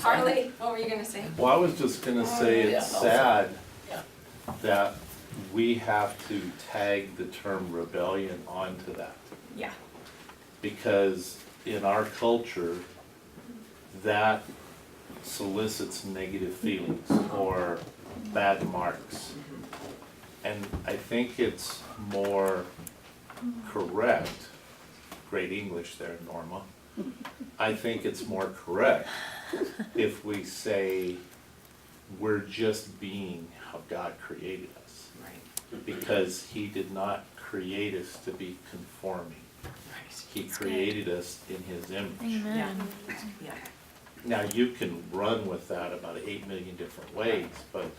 Harley, what were you gonna say? Well, I was just gonna say it's sad that we have to tag the term rebellion onto that. Yeah. Because in our culture, that solicits negative feelings or bad marks. And I think it's more correct, great English there, Norma. I think it's more correct if we say we're just being how God created us. Right. Because He did not create us to be conforming. Right. He created us in His image. Yeah. Yeah. Now, you can run with that about 8 million different ways, but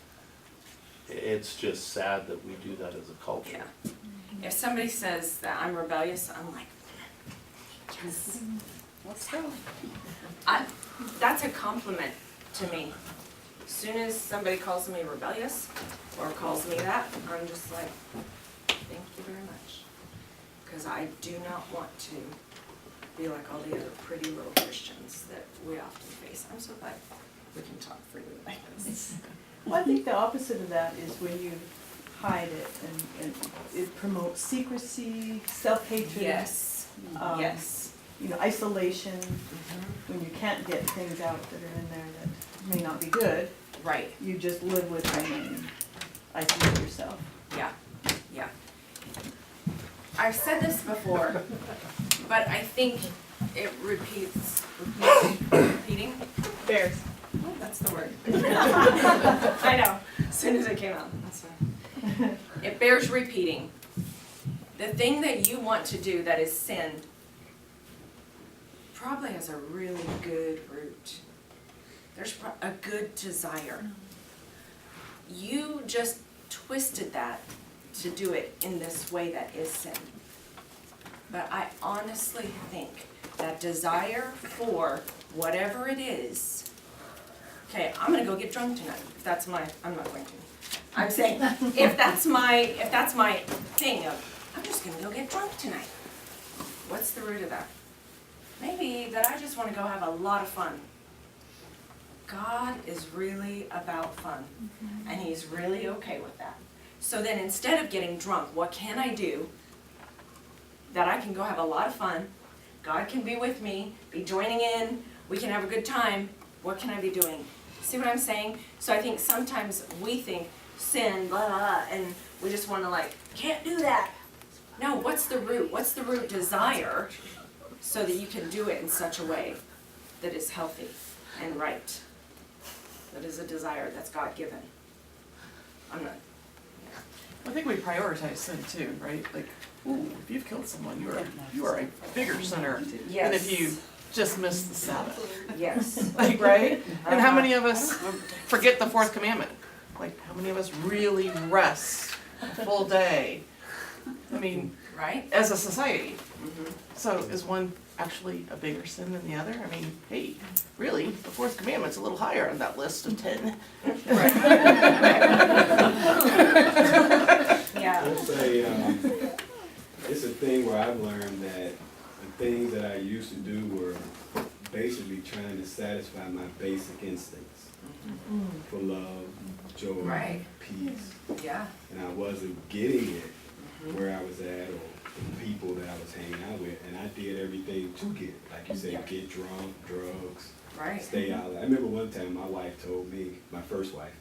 it's just sad that we do that as a culture. Yeah. If somebody says that I'm rebellious, I'm like, yes. Let's go. That's a compliment to me. As soon as somebody calls me rebellious or calls me that, I'm just like, thank you very much. Because I do not want to be like all the other pretty little Christians that we often face. I'm so glad we can talk freely like this. Well, I think the opposite of that is when you hide it and it promotes secrecy, self-hatred. Yes, yes. You know, isolation, when you can't get things out that are in there that may not be good. Right, You just live with them and isolate yourself. yeah, yeah. I've said this before, but I think it repeating. Bears. Oh, that's the word. I know, as soon as it came out, that's fine. It bears repeating. The thing that you want to do that is sin probably has a really good root. There's a good desire. You just twisted that to do it in this way that is sin. But I honestly think that desire for whatever it is, okay, I'm gonna go get drunk tonight. If that's my, I'm not going to. I'm saying, if that's my thing of, I'm just gonna go get drunk tonight. What's the root of that? Maybe that I just wanna go have a lot of fun. God is really about fun, and He's really okay with that. So then instead of getting drunk, what can I do that I can go have a lot of fun? God can be with me, be joining in, we can have a good time. What can I be doing? See what I'm saying? So I think sometimes we think sin, blah, blah, blah, and we just want to like, can't do that. No, what's the root? What's the root desire so that you can do it in such a way that is healthy and right? That is a desire that's God-given. I'm not, I think we prioritize sin too, right? Like, ooh, if you've killed someone, you are a bigger sinner than if you just missed the Sabbath. yes. Like, right? And how many of us forget the fourth commandment? Like, how many of us really rest a full day? I mean, Right? as a society. Mm-hmm. So is one actually a bigger sin than the other? I mean, hey, really, the fourth commandment's a little higher on that list of 10. Yeah. I'll say, it's a thing where I've learned that the things that I used to do were basically trying to satisfy my basic instincts for love, joy, Right. peace. Yeah. And I wasn't getting it where I was at or the people that I was hanging out with. And I did everything to get it. Like you said, get drunk, drugs, Right. stay out. I remember one time my wife told me, my first wife,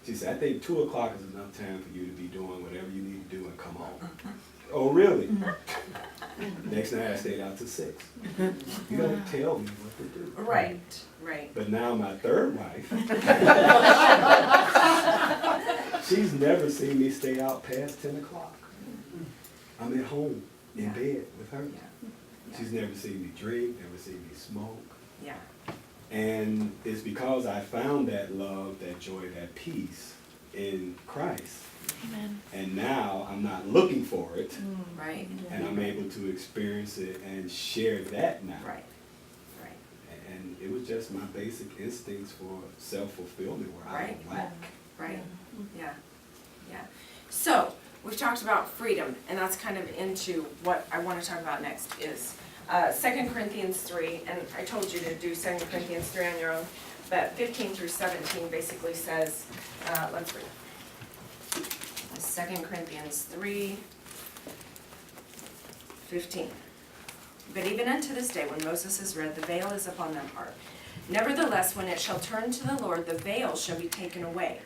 she said, I think 2 o'clock is enough time for you to be doing whatever you need to do and come home. Oh, really? Next night I stayed out till 6. You don't tell me what to do. Right. Right. But now my third wife, she's never seen me stay out past 10 o'clock. I'm at home in Yeah. bed with her. Yeah. She's never seen me drink, never seen me smoke. Yeah. And it's because I found that love, that joy, that peace in Christ. Amen. And now I'm not looking for it, Right. and I'm able to experience it and share that now. Right. Right. And it was just my basic instincts for self-fulfillment where I Right. don't lack. Right. Yeah. Yeah. So we've talked about freedom, and that's kind of into what I want to talk about next is 2 Corinthians 3, and I told you to do 2 Corinthians 3 on your own, but 15 through 17 basically says, let's read. 2 Corinthians 3, 15. But even unto this day, when Moses is read, the veil is upon their heart. Nevertheless, when it shall turn to the Lord, the veil shall be taken away.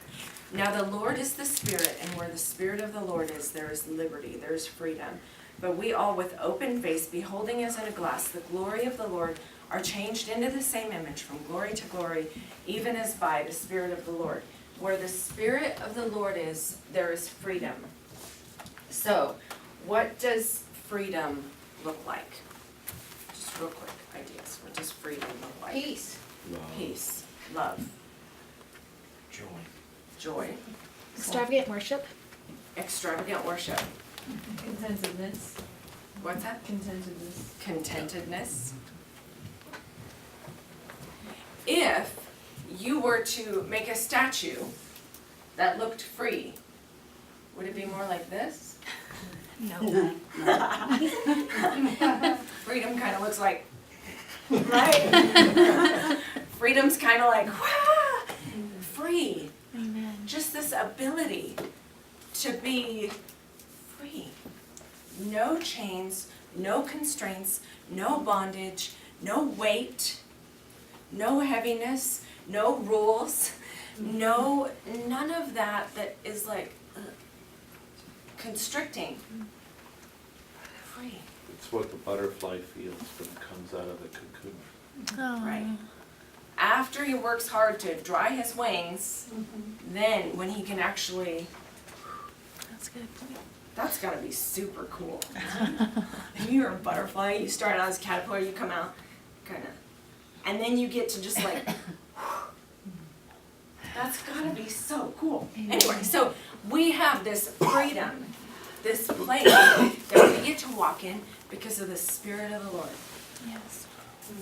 Now the Lord is the Spirit, and where the Spirit of the Lord is, there is liberty, there is freedom. But we all with open face, beholding as in a glass the glory of the Lord, are changed into the same image from glory to glory, even as by the Spirit of the Lord. Where the Spirit of the Lord is, there is freedom. So, what does freedom look like? Just real quick ideas. What does freedom look like? Peace. Peace, love, Joy. joy, Extravagant worship. extravagant worship. Contentedness. What's that? Contentedness. Contentedness. If you were to make a statue that looked free, would it be more like this? No. Freedom kind of looks like, right? Freedom's kind of like, wah, free. Amen. Just this ability to be free. No chains, no constraints, no bondage, no weight, no heaviness, no rules, none of that is like constricting. Free. It's what the butterfly feels when it comes out of the cocoon. Oh. Right. After he works hard to dry his wings, then when he can actually, That's a good point. that's gotta be super cool. If you're a butterfly, you start out as a caterpillar, you come out kinda, and then you get to just like, that's gotta be so cool. Anyway, so we have this freedom, this place that we get to walk in because of the Spirit of the Lord. Yes.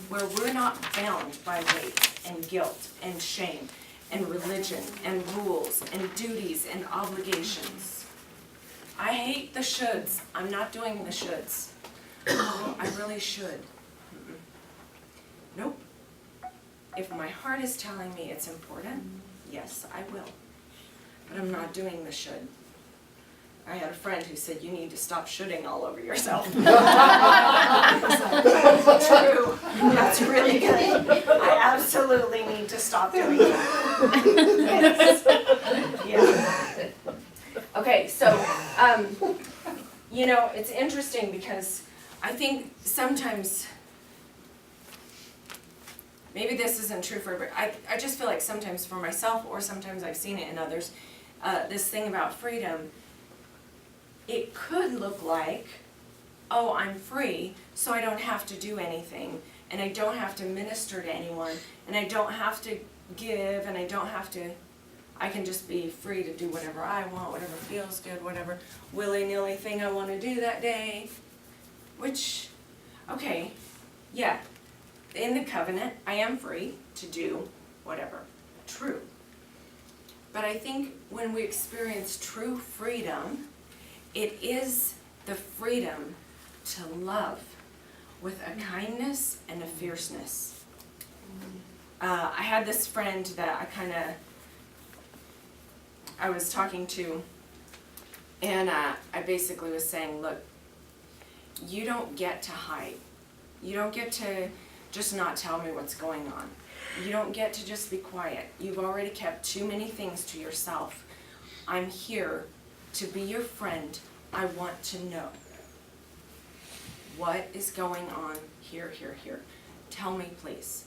Where we're not bound by weight and guilt and shame and religion and rules and duties and obligations. I hate the shoulds. I'm not doing the shoulds. Oh, I really should. Mm-mm. Nope. If my heart is telling me it's important, yes, I will. But I'm not doing the should. I had a friend who said, you need to stop shoulding all over yourself. True. That's really good. I absolutely need to stop doing that. Yes. Yeah. Okay, so, it's interesting because I think sometimes, maybe this isn't true for everybody, I just feel like sometimes for myself, or sometimes I've seen it in others, this thing about freedom, it could look like, oh, I'm free, so I don't have to do anything, and I don't have to minister to anyone, and I don't have to give, and I don't have to, I can just be free to do whatever I want, whatever feels good, whatever willy-nilly thing I want to do that day. Which, okay, yeah, in the covenant, I am free to do whatever. True. But I think when we experience true freedom, it is the freedom to love with a kindness and a fierceness. I had this friend that I was talking to, and I basically was saying, look, you don't get to hide. You don't get to just not tell me what's going on. You don't get to just be quiet. You've already kept too many things to yourself. I'm here to be your friend. I want to know what is going on here. Tell me, please.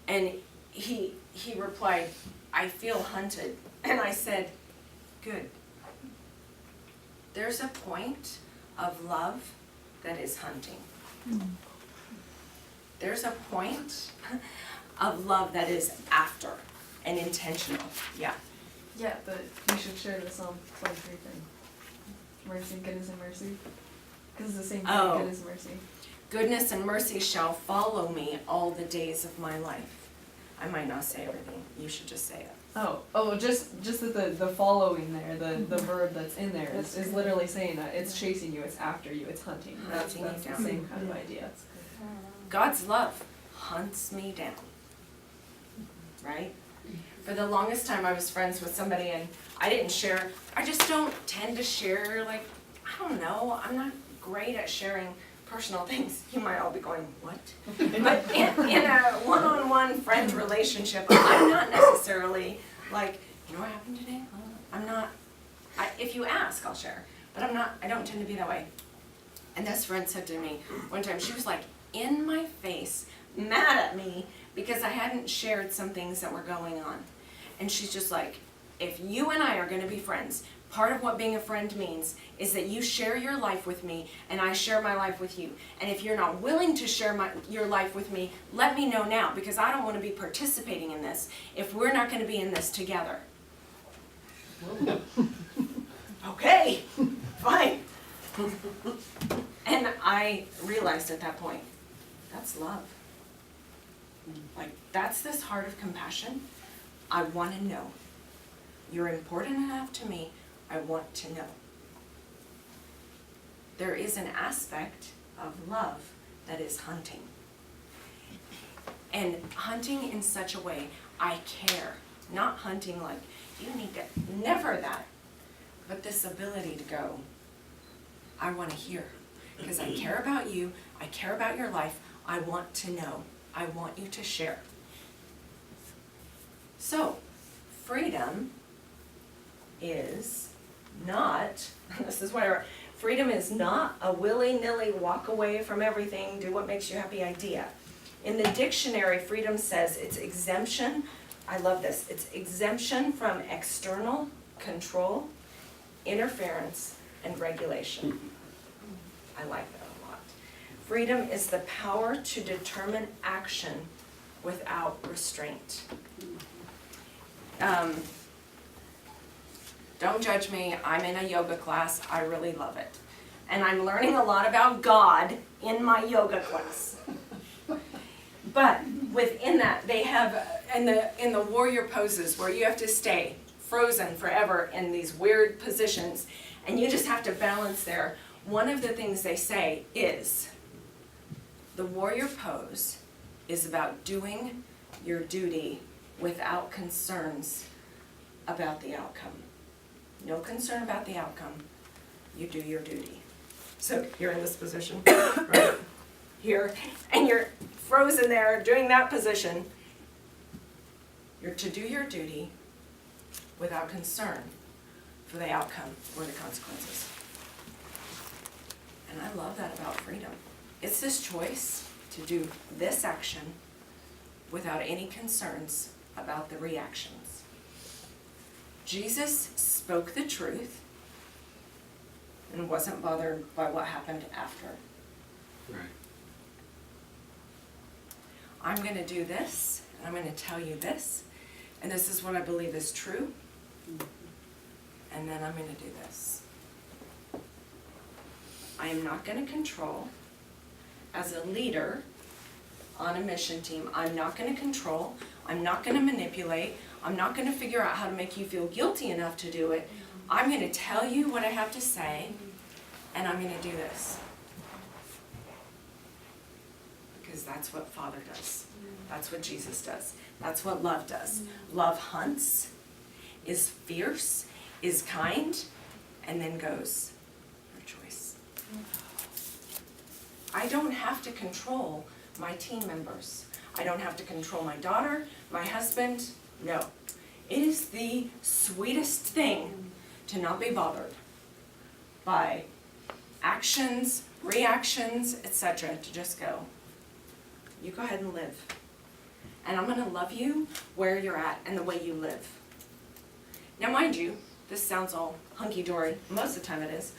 And he replied, I feel hunted. And I said, good. There's a point of love that is hunting. There's a point of love that is after and intentional. Yeah. Yeah, but you should share the Psalm 23 thing. Mercy, goodness, and mercy. Because it's the same thing, Oh. goodness and mercy. Goodness and mercy shall follow me all the days of my life. I might not say everything. You should just say it. Just that the following there, the verb that's in there is literally saying that it's chasing you, it's after you, it's hunting. That's Hunting you the down. same kind of idea. God's love hunts me down, right? For the longest time, I was friends with somebody and I just don't tend to share, like, I don't know, I'm not great at sharing personal things. You might all be going, what? But in a one-on-one friend relationship, I'm not necessarily like, you know what happened today? I'm not, if you ask, I'll share, but I don't tend to be that way. And this friend said to me one time, she was like in my face, mad at me because I hadn't shared some things that were going on. And she's just like, if you and I are gonna be friends, part of what being a friend means is that you share your life with me and I share my life with you. And if you're not willing to share your life with me, let me know now, because I don't want to be participating in this if we're not going to be in this together. Okay, fine. And I realized at that point, that's love. Like, that's this heart of compassion. I want to know. You're important enough to me. I want to know. There is an aspect of love that is hunting. And hunting in such a way, I care. Not hunting like, you need to, never that. But this ability to go, I want to hear. Because I care about you, I care about your life, I want to know. I want you to share. So, freedom is not, this is where, freedom is not a willy-nilly walk away from everything, do what makes you happy idea. In the dictionary, freedom says it's exemption, I love this, it's exemption from external control, interference, and regulation. I like that a lot. Freedom is the power to determine action without restraint. Don't judge me, I'm in a yoga class, I really love it. And I'm learning a lot about God in my yoga class. But within that, they have, in the warrior poses where you have to stay frozen forever in these weird positions, and you just have to balance there. One of the things they say is, the warrior pose is about doing your duty without concerns about the outcome. No concern about the outcome. You do your duty. So you're in this position, right here, and you're frozen there doing that position. You're to do your duty without concern for the outcome or the consequences. And I love that about freedom. It's this choice to do this action without any concerns about the reactions. Jesus spoke the truth and wasn't bothered by what happened after. Right. I'm going to do this, and I'm going to tell you this, and this is what I believe is true, and then I'm going to do this. I am not going to control. As a leader on a mission team, I'm not going to control, I'm not going to manipulate, I'm not going to figure out how to make you feel guilty enough to do it. I'm going to tell you what I have to say, and I'm going to do this. Because that's what Father does. That's what Jesus does. That's what love does. Love hunts, is fierce, is kind, and then goes, your choice. I don't have to control my team members. I don't have to control my daughter, my husband. No. It is the sweetest thing to not be bothered by actions, reactions, etc. To just go, you go ahead and live. And I'm going to love you where you're at and the way you live. Now mind you, this sounds all hunky-dory. Most of the time it is.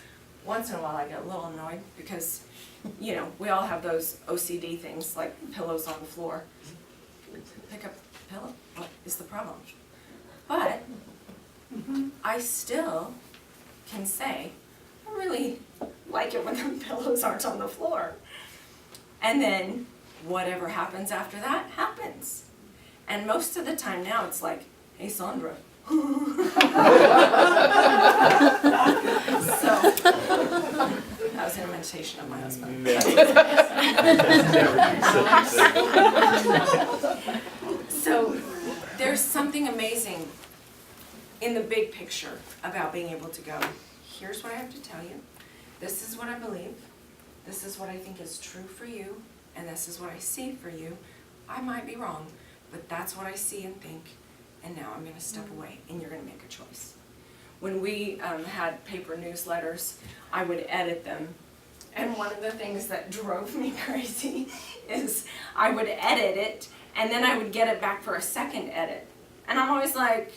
Once in a while I get a little annoyed because, you know, we all have those OCD things like pillows on the floor. Pick up a pillow? What is the problem? But I still can say, I really like it when the pillows aren't on the floor. And then whatever happens after that happens. And most of the time now it's like, Hey, Saundra. So, that was an imitation of my husband. So, there's something amazing in the big picture about being able to go, here's what I have to tell you, this is what I believe, this is what I think is true for you, and this is what I see for you. I might be wrong, but that's what I see and think, and now I'm gonna step away, and you're gonna make a choice. When we had paper newsletters, I would edit them, and one of the things that drove me crazy is I would edit it, and then I would get it back for a second edit. And I'm always like,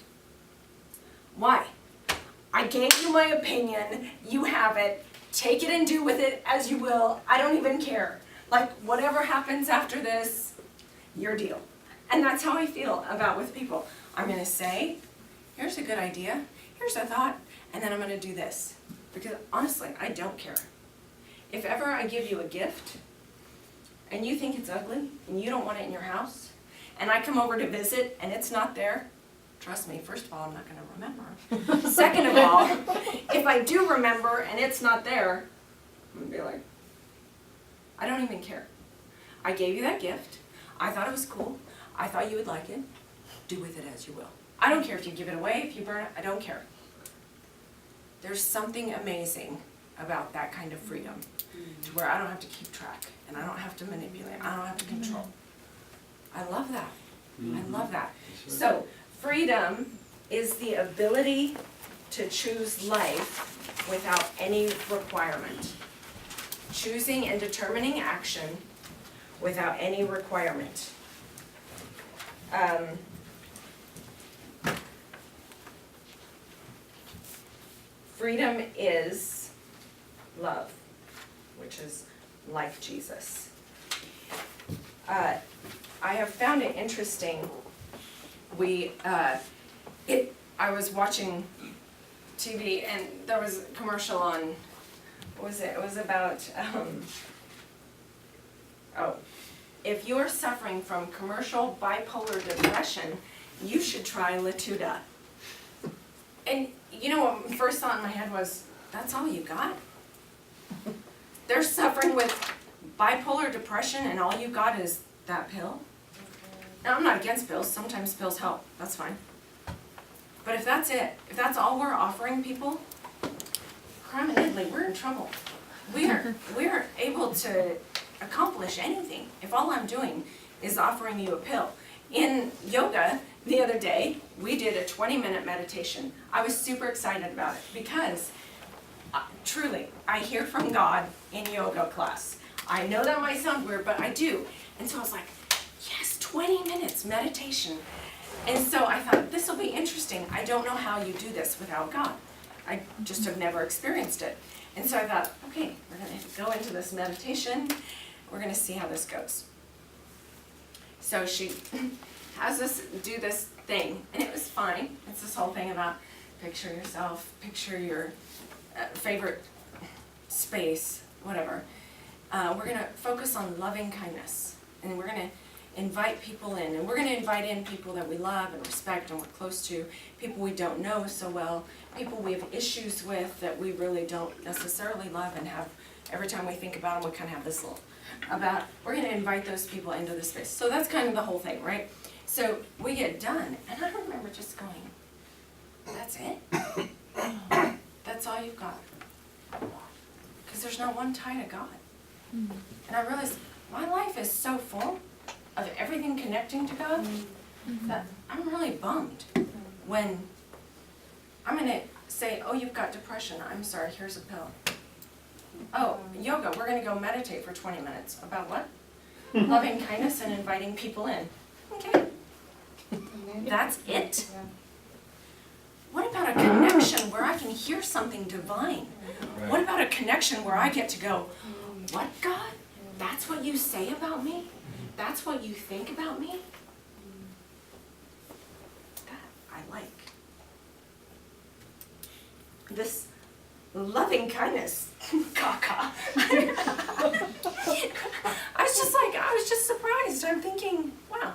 why? I gave you my opinion, you have it, take it and do with it as you will, I don't even care. Like, whatever happens after this, your deal. And that's how I feel about with people. I'm gonna say, here's a good idea, here's a thought, and then I'm gonna do this. Because honestly, I don't care. If ever I give you a gift, and you think it's ugly, and you don't want it in your house, and I come over to visit, and it's not there, trust me, first of all, I'm not gonna remember. Second of all, if I do remember and it's not there, I'm gonna be like, I don't even care. I gave you that gift, I thought it was cool, I thought you would like it, do with it as you will. I don't care if you give it away, if you burn it, I don't care. There's something amazing about that kind of freedom, to where I don't have to keep track, and I don't have to manipulate, I don't have to control. I love that. I love that. So, freedom is the ability to choose life without any requirement. Choosing and determining action without any requirement. Freedom is love, which is like Jesus. I have found it interesting. I was watching TV and there was a commercial on, what was it? It was about, if you're suffering from commercial bipolar depression, you should try Latuda. And you know what the first thought in my head was, that's all you got? They're suffering with bipolar depression and all you got is that pill? Now, I'm not against pills, sometimes pills help, that's fine. But if that's it, if that's all we're offering people, crime and Italy, we're in trouble. We aren't able to accomplish anything if all I'm doing is offering you a pill. In yoga, the other day, we did a 20-minute meditation. I was super excited about it because, truly, I hear from God in yoga class. I know that might sound weird, but I do. And so I was like, yes, 20 minutes meditation. And so I thought, this will be interesting. I don't know how you do this without God. I just have never experienced it. And so I thought, okay, we're going to go into this meditation. We're going to see how this goes. So she has us do this thing, and it was fine. It's this whole thing about picture yourself, picture your favorite space, whatever. We're going to focus on loving kindness, and we're going to invite people in, and we're going to invite in people that we love and respect and we're close to, people we don't know so well, people we have issues with that we really don't necessarily love and have, every time we think about them, we kind of have this little, we're going to invite those people into the space. So that's kind of the whole thing, right? So we get done, and I remember just going, that's it? That's all you've got? Because there's not one tie to God. And I realized my life is so full of everything connecting to God that I'm really bummed when I'm going to say, oh, you've got depression. I'm sorry, here's a pill. Oh, yoga, we're going to go meditate for 20 minutes. About what? Loving kindness and inviting people in. Okay. That's it? What about a connection where I can hear something divine? What about a connection where I get to go, what, God? That's what you say about me? That's what you think about me? That I like. This loving kindness, caca. I was just surprised. I'm thinking, wow,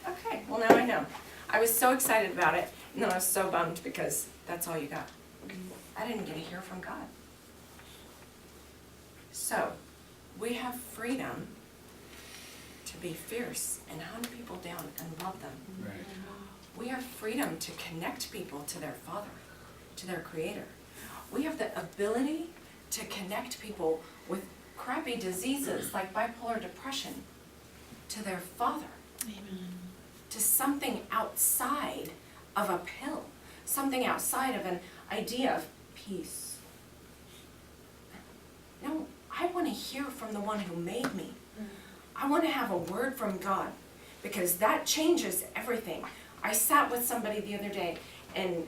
okay, well now I know. I was so excited about it, and then I was so bummed because that's all you got. I didn't get to hear from God. So, we have freedom to be fierce and hunt people down and love them. Right. We have freedom to connect people to their Father, to their Creator. We have the ability to connect people with crappy diseases like bipolar depression to their Father, to something outside of a pill, something outside of an idea of peace. No, I want to hear from the one who made me. I want to have a word from God, because that changes everything. I sat with somebody the other day, and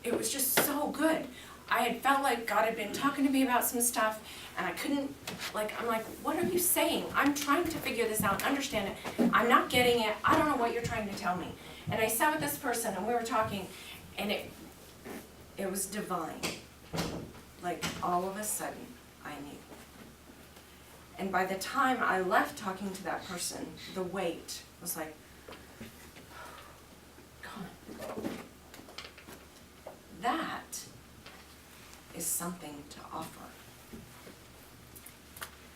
it was just so good. I had felt like God had been talking to me about some stuff, and I couldn't, I'm like, what are you saying? I'm trying to figure this out, understand it. I'm not getting it. I don't know what you're trying to tell me. And I sat with this person, and we were talking, and it was divine. Like, all of a sudden, I knew. And by the time I left talking to that person, the weight was like, God. That is something to offer.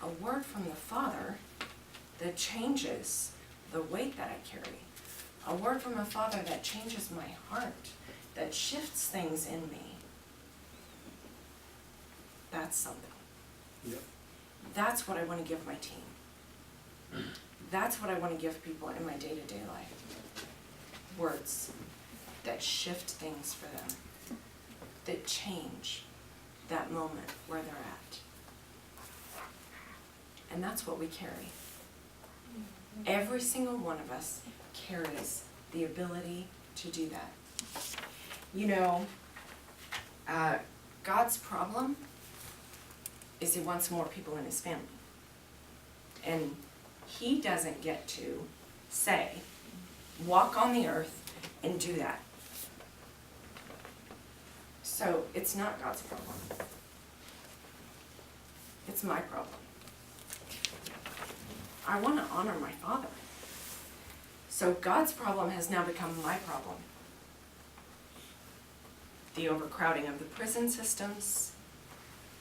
A word from the Father that changes the weight that I carry. A word from a Father that changes my heart, that shifts things in me. That's something. Yep. That's what I want to give my team. That's what I want to give people in my day-to-day life. Words that shift things for them, that change that moment where they're at. And that's what we carry. Every single one of us carries the ability to do that. You know, God's problem is he wants more people in his family. And he doesn't get to say, walk on the earth and do that. So it's not God's problem. It's my problem. I want to honor my Father. So God's problem has now become my problem. The overcrowding of the prison systems,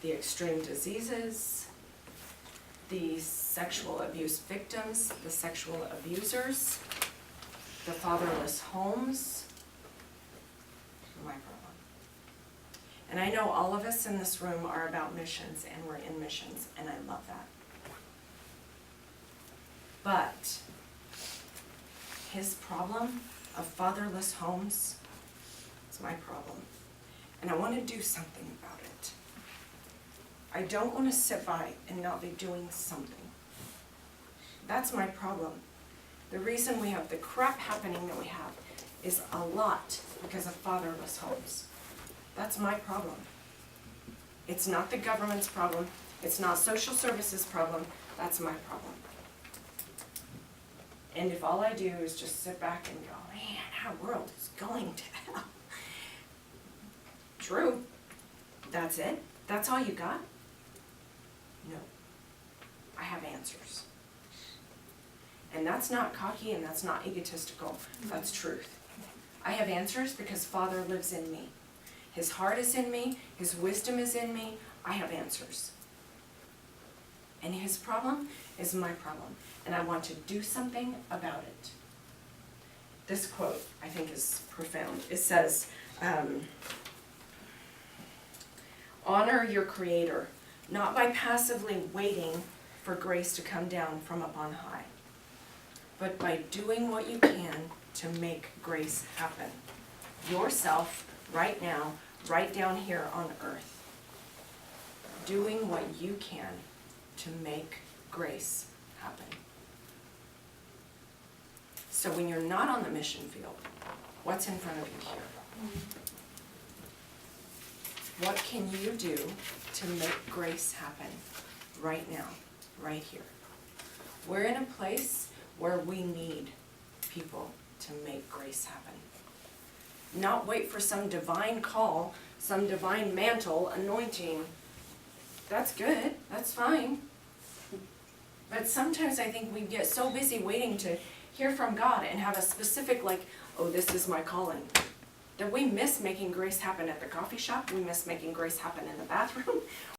the extreme diseases, the sexual abuse victims, the sexual abusers, the fatherless homes, my problem. And I know all of us in this room are about missions, and we're in missions, and I love that. But his problem of fatherless homes is my problem. And I want to do something about it. I don't want to sit by and not be doing something. That's my problem. The reason we have the crap happening that we have is a lot because of fatherless homes. That's my problem. It's not the government's problem. It's not social services' problem. That's my problem. And if all I do is just sit back and go, man, our world is going to hell. True. That's it? That's all you got? No. I have answers. And that's not cocky and that's not egotistical. That's truth. I have answers because Father lives in me. His heart is in me. His wisdom is in me. I have answers. And his problem is my problem. And I want to do something about it. This quote, I think, is profound. It says, honor your Creator, not by passively waiting for grace to come down from up on high, but by doing what you can to make grace happen. Yourself, right now, right down here on earth. Doing what you can to make grace happen. So when you're not on the mission field, what's in front of you here? What can you do to make grace happen right now, right here? We're in a place where we need people to make grace happen. Not wait for some divine call, some divine mantle, anointing. That's good, that's fine. But sometimes I think we get so busy waiting to hear from God and have a specific like, oh, this is my calling. That we miss making grace happen at the coffee shop, we miss making grace happen in the bathroom,